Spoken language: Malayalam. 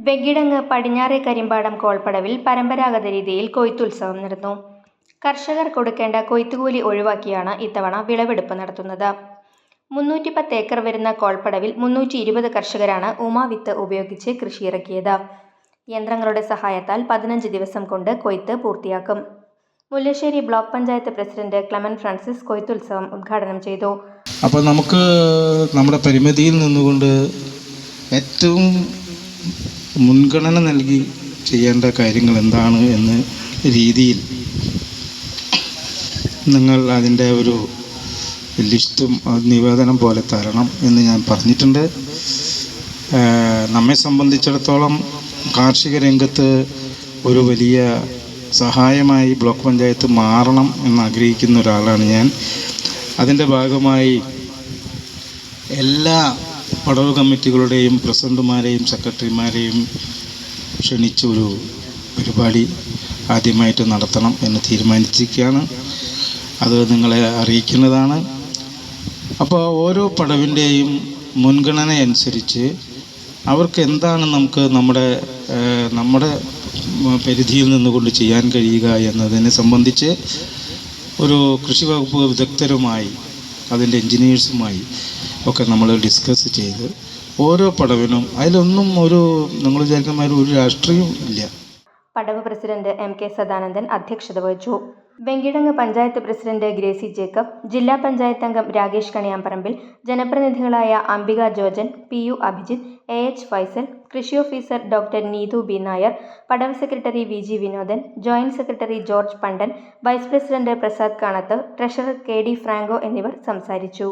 വെങ്കിടങ്ങ് പടിഞ്ഞാറെ കരിമ്പാടം കോൾപ്പടവിൽ പരമ്പരാഗത രീതിയിൽ കൊയ്ത്തുത്സവം നടന്നു. കർഷകർ കൊടുക്കേണ്ട കൊയ്ത്തുകൂലി ഒഴിവാക്കിയാണ് ഇത്തവണ വിളവെടുപ്പ് നടത്തുന്നത്. 310 ഏക്കർ വരുന്ന കോൾപ്പടവിൽ 320 കർഷകരാണ് ഉമാവിത്ത് ഉപയോഗിച്ച് കൃഷിയിറക്കിയത്. യന്ത്രങ്ങളുടെ സഹായത്താൽ 15 ദിവസം കൊണ്ട് കൊയ്ത്ത് പൂർത്തിയാക്കും. മുല്ലശ്ശേരി ബ്ലോക്ക് പഞ്ചായത്ത് പ്രസിഡന്റ് ക്ലെമൻ ഫ്രാൻസിസ് കൊയ്ത്തുത്സവം ഉദ്ഘാടനം ചെയ്തു. അപ്പോൾ നമുക്ക് നമ്മുടെ പരിമിതിയിൽ നിന്നുകൊണ്ട് ഏറ്റവും മുൻഗണന നൽകി ചെയ്യേണ്ട കാര്യങ്ങൾ എന്താണ് എന്ന രീതിയിൽ നിങ്ങൾ അതിൻ്റെ ഒരു ലിസ്റ്റും നിവേദനം പോലെ തരണം എന്ന് ഞാൻ പറഞ്ഞിട്ടുണ്ട്. നമ്മെ സംബന്ധിച്ചിടത്തോളം കാർഷിക രംഗത്ത് ഒരു വലിയ സഹായമായി ബ്ലോക്ക് പഞ്ചായത്ത് മാറണം എന്നാഗ്രഹിക്കുന്ന ഒരാളാണ് ഞാൻ. അതിൻ്റെ ഭാഗമായി എല്ലാ പടവ് കമ്മിറ്റികളുടെയും പ്രസിഡന്റുമാരെയും സെക്രട്ടറിമാരെയും ക്ഷണിച്ചൊരു പരിപാടി ആദ്യമായിട്ട് നടത്തണം എന്ന് തീരുമാനിച്ചിരിക്കുകയാണ്. അത് നിങ്ങളെ അറിയിക്കുന്നതാണ്. അപ്പോൾ ഓരോ പടവിൻ്റെയും മുൻഗണന അനുസരിച്ച് അവർക്ക് എന്താണ് നമുക്ക് നമ്മുടെ പരിധിയിൽ നിന്നുകൊണ്ട് ചെയ്യാൻ കഴിയുക എന്നതിനെ സംബന്ധിച്ച് ഒരു കൃഷി വകുപ്പ് വിദഗ്ധരുമായി അതിൻ്റെ എൻജിനീയേഴ്സുമായി ഒക്കെ നമ്മൾ ഡിസ്കസ് ചെയ്ത് ഓരോ പടവിനും അതിലൊന്നും നിങ്ങൾ വിചാരിക്കുന്ന ഒരു രാഷ്ട്രീയം ഇല്ല. പടവ് പ്രസിഡന്റ് MK സദാനന്ദൻ അധ്യക്ഷത വഹിച്ചു. Venkitangu panchayat president Gracy Jacob, ജില്ലാ പഞ്ചായത്ത് അംഗം രാകേഷ് കണിയാമ്പറമ്പിൽ, ജനപ്രതിനിധികളായ അംബിക ജോർജൻ, PU അഭിജിത്ത്, AH ഫൈസൽ, കൃഷി officer doctor Neethu B Nair, പടവ് secretary VG Vinodan, joint secretary George Pandan, vice president Prasad Kanath, treasurer KD Franco എന്നിവർ സംസാരിച്ചു.